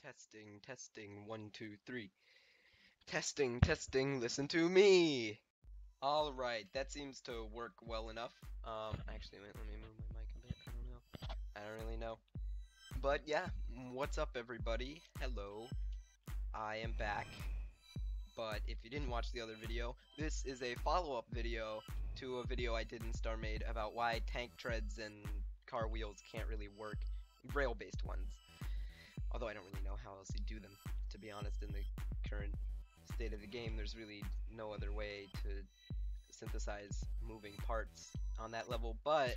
Testing, testing, 1, 2, 3. Testing, testing, listen to me! Alright, that seems to work well enough. Actually, wait, let me move my mic a bit. I don't know. I don't really know. But yeah, what's up everybody? Hello. I am back. But if you didn't watch the other video, this is a follow-up video to a video I did in Starmade about why tank treads and car wheels can't really work. Rail-based ones. Although I don't really know how else you do them, to be honest. In the current state of the game, there's really no other way to synthesize moving parts on that level, but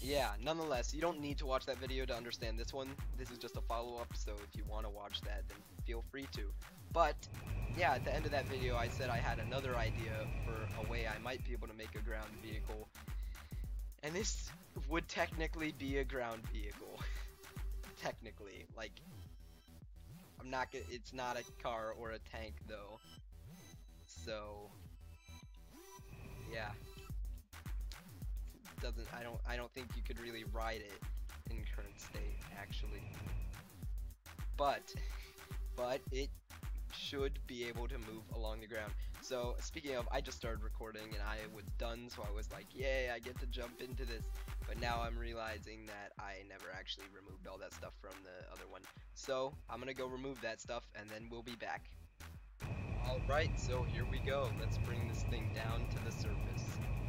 yeah, nonetheless, you don't need to watch that video to understand this one. This is just a follow-up, so if you want to watch that, then feel free to. But yeah, at the end of that video, I said I had another idea for a way I might be able to make a ground vehicle, and this would technically be a ground vehicle. Technically, like, it's not a car or a tank though, so yeah, I don't think you could really ride it in current state actually, but it should be able to move along the ground. So speaking of, I just started recording and I was done, so I was like, yay, I get to jump into this. But now I'm realizing that I never actually removed all that stuff from the other one. So I'm gonna go remove that stuff and then we'll be back. Alright, so here we go. Let's bring this thing down to the surface.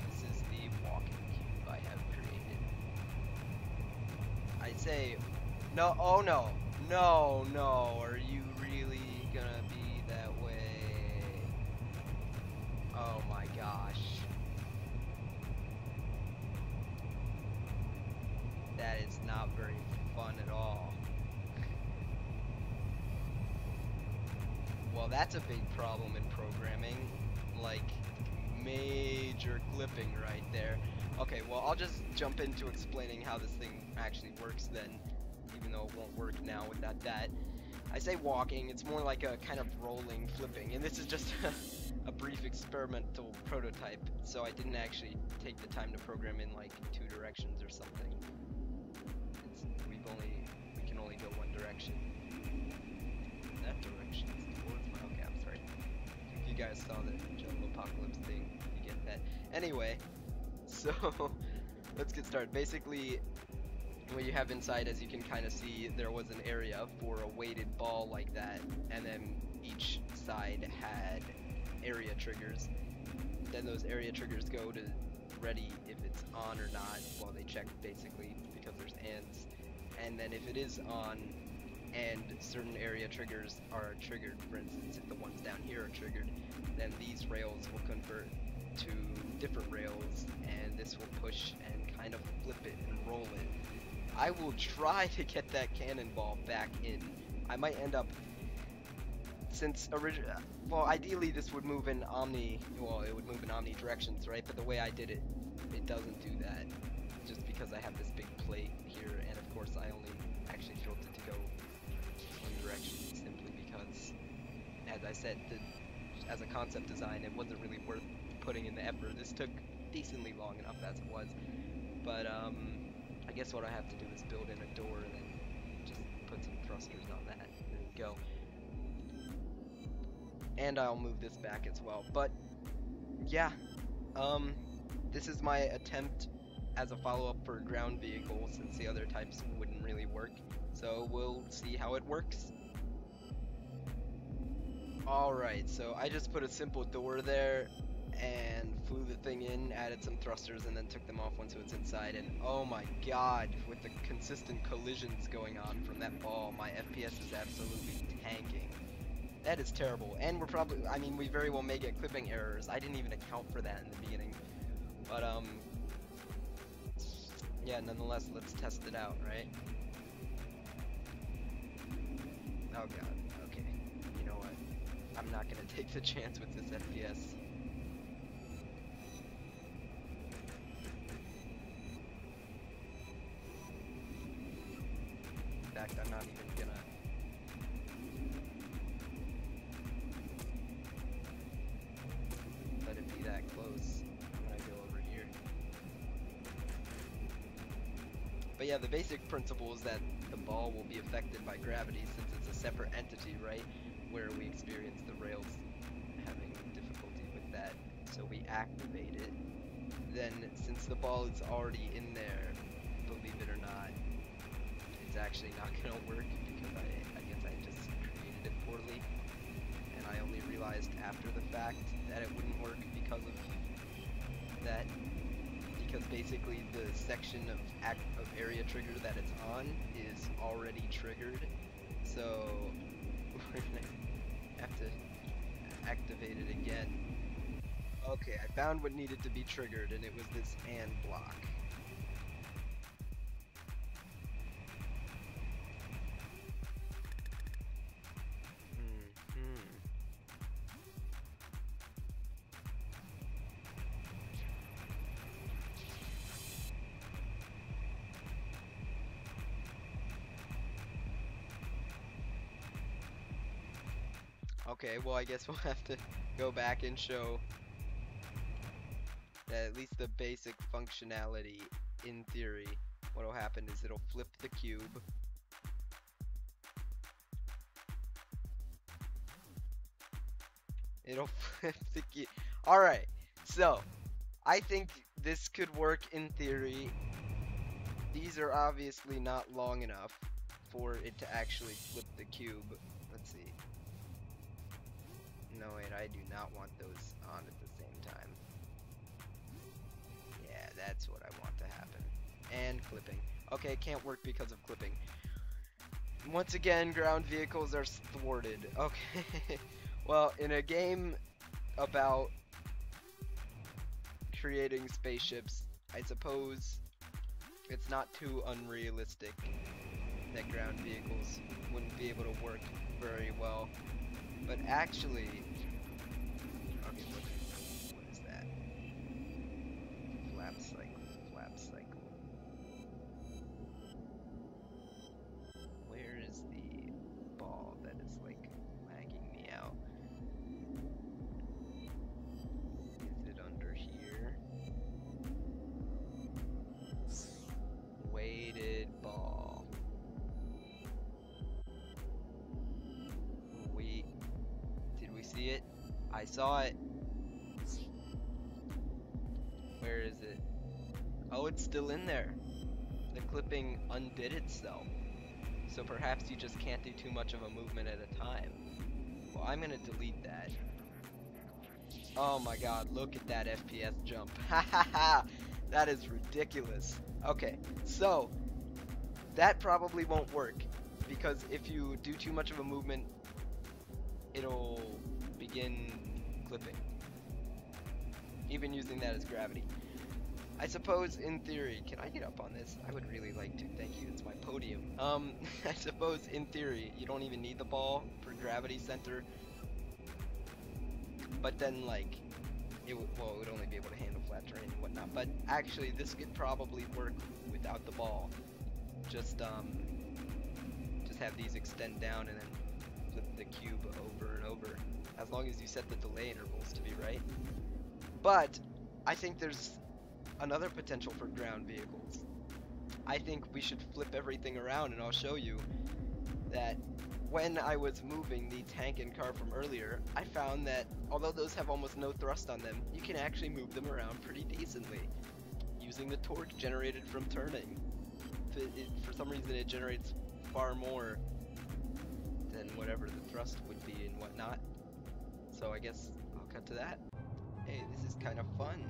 This is the walking cube I have created. I say, no, oh no, no, are you really gonna be that way? Oh my gosh. That is not very fun at all. Well, that's a big problem in programming. Like, major clipping right there. Okay, well, I'll just jump into explaining how this thing actually works then, even though it won't work now without that. I say walking, it's more like a kind of rolling, flipping, and this is just a brief experimental prototype, so I didn't actually take the time to program in like 2 directions or something. We can only go one direction. That direction is towards my, okay, I'm sorry. If you guys saw the jungle apocalypse thing, you get that. Anyway, so let's get started. Basically, what you have inside, as you can kind of see, there was an area for a weighted ball like that, and then each side had area triggers. Then those area triggers go to ready if it's on or not. Well, they check basically because there's ands. And then if it is on and certain area triggers are triggered, for instance, if the ones down here are triggered, then these rails will convert to different rails, and this will push and kind of flip it and roll it. I will try to get that cannonball back in. I might end up, since well, ideally this would move in it would move in omnidirections, right? But the way I did it, it doesn't do that, just because I have this big plate here, and of course I only actually built it to go one direction, simply because, as I said, as a concept design, it wasn't really worth putting in the effort. This took decently long enough as it was, but I guess what I have to do is build in a door and then just put some thrusters on that. There we go. And I'll move this back as well. But yeah, this is my attempt as a follow-up for a ground vehicle, since the other types wouldn't really work. So we'll see how it works. Alright, so I just put a simple door there and flew the thing in, added some thrusters, and then took them off once it was inside, and oh my god, with the consistent collisions going on from that ball, my FPS is absolutely tanking. That is terrible, and we're probably, I mean, we very well may get clipping errors. I didn't even account for that in the beginning, but yeah, nonetheless, let's test it out, right? Oh god, okay, you know what, I'm not gonna take the chance with this FPS. In fact, I'm not even gonna let it be that close. I'm gonna go over here. But yeah, the basic principle is that the ball will be affected by gravity since it's a separate entity, right? Where we experience the rails having difficulty with that. So we activate it. Then, since the ball is already in there, believe it or not, it's actually not gonna work because I guess I just created it poorly. And I only realized after the fact that it wouldn't work because of that. Because basically the section of area trigger that it's on is already triggered, so we're gonna have to activate it again. Okay, I found what needed to be triggered, and it was this AND block. Okay, well I guess we'll have to go back and show that at least the basic functionality, in theory, what'll happen is it'll flip the cube. It'll flip the cube. Alright, so I think this could work in theory. These are obviously not long enough for it to actually flip the cube. Let's see. No, wait, I do not want those on at the same time. Yeah, that's what I want to happen. And clipping. Okay, it can't work because of clipping. Once again, ground vehicles are thwarted. Okay. Well, in a game about creating spaceships, I suppose it's not too unrealistic that ground vehicles wouldn't be able to work very well. But actually, okay, what is that? Flap cycle. Where is the ball that is like lagging me out? Is it under here? Weighted ball. Did we see it? I saw it. Where is it? Oh, it's still in there. The clipping undid itself. So perhaps you just can't do too much of a movement at a time. Well, I'm gonna delete that. Oh my god, look at that FPS jump. Ha ha ha! That is ridiculous. Okay, so that probably won't work because if you do too much of a movement, it'll begin clipping. Even using that as gravity. I suppose in theory, can I get up on this? I would really like to, thank you, it's my podium. I suppose in theory, you don't even need the ball for gravity center. But then like, it would only be able to handle flat terrain and whatnot. But actually, this could probably work without the ball. Just have these extend down and then flip the cube over and over. As long as you set the delay intervals to be right. But I think there's another potential for ground vehicles. I think we should flip everything around, and I'll show you that when I was moving the tank and car from earlier, I found that although those have almost no thrust on them, you can actually move them around pretty decently using the torque generated from turning. For some reason it generates far more than whatever the thrust would be and whatnot. So I guess I'll cut to that. Hey, this is kind of fun.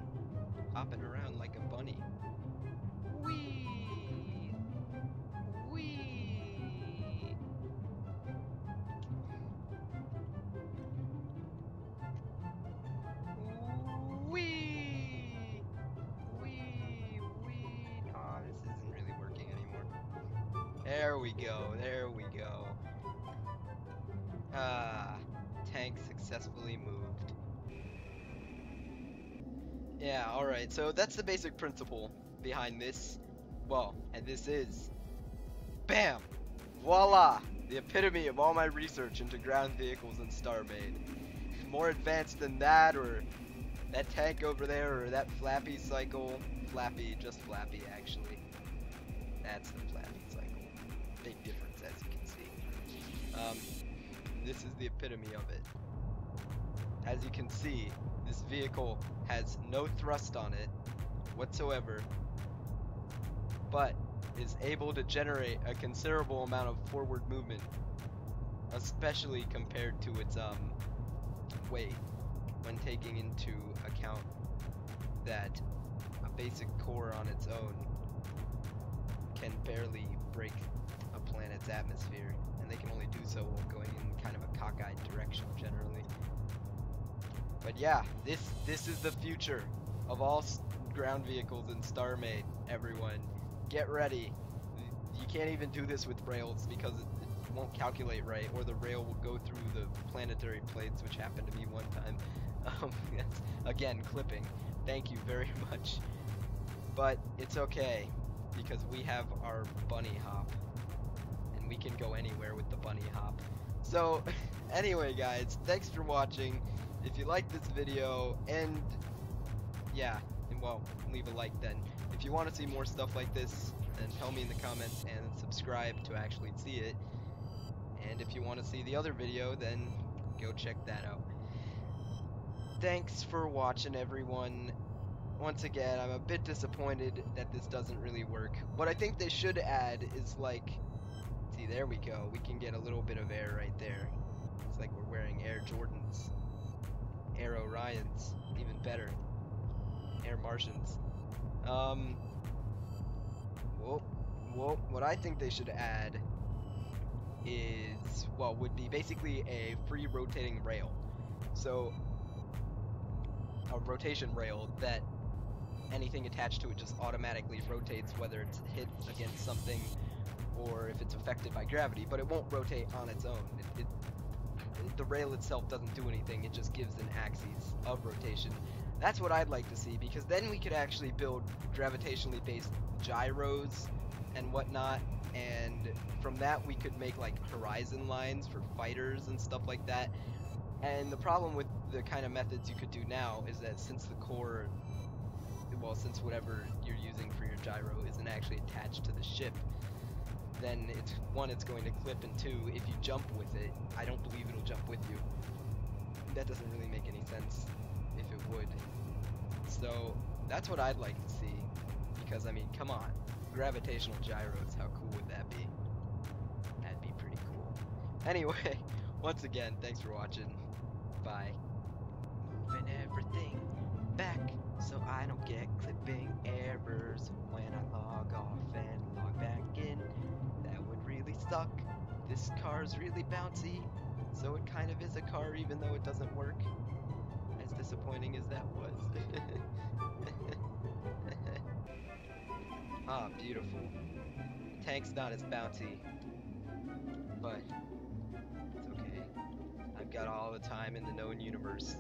Hopping around like a bunny. Whee! Whee! Whee! Whee! Whee! Aw, this isn't really working anymore. There we go, there we go. Ah, tank successfully moved. Yeah, alright, so that's the basic principle behind this. Well, and this is, BAM! Voila! The epitome of all my research into ground vehicles in Starmade. More advanced than that, or that tank over there, or that flappy cycle. Flappy, just flappy actually. That's the flappy cycle. big difference, as you can see. This is the epitome of it. As you can see, this vehicle has no thrust on it whatsoever, but is able to generate a considerable amount of forward movement, especially compared to its weight, when taking into account that a basic core on its own can barely break a planet's atmosphere, and they can only do so while going in kind of a cockeyed direction generally. But yeah, this is the future of all ground vehicles in Starmade, everyone. Get ready. You can't even do this with rails because it won't calculate right, or the rail will go through the planetary plates, which happened to me one time. That's, again, clipping. Thank you very much. But it's okay, because we have our bunny hop, and we can go anywhere with the bunny hop. So, anyway guys, thanks for watching. If you like this video, and yeah, well, leave a like then. If you want to see more stuff like this, then tell me in the comments and subscribe to actually see it. And if you want to see the other video, then go check that out. Thanks for watching, everyone. Once again, I'm a bit disappointed that this doesn't really work. What I think they should add is, like, see, there we go. We can get a little bit of air right there. It's like we're wearing Air Jordans. Air Orions, even better. Air Martians. What I think they should add is, well, would be basically a free rotating rail. So, a rotation rail that anything attached to it just automatically rotates, whether it's hit against something or if it's affected by gravity, but it won't rotate on its own. The rail itself doesn't do anything, it just gives an axis of rotation. That's what I'd like to see, because then we could actually build gravitationally based gyros and whatnot, and from that we could make like horizon lines for fighters and stuff like that. And the problem with the kind of methods you could do now is that since the core, well, since whatever you're using for your gyro isn't actually attached to the ship, then it's going to clip, and two, if you jump with it, I don't believe it'll jump with you. That doesn't really make any sense if it would. So that's what I'd like to see, because I mean, come on, gravitational gyros, how cool would that be? That'd be pretty cool. Anyway, once again, thanks for watching. Bye. Moving everything back so I don't get clipping errors when I log off and log back in. That would really suck. This car's really bouncy, so it kind of is a car even though it doesn't work. As disappointing as that was. Ah, beautiful. The tank's not as bouncy, but it's okay. I've got all the time in the known universe.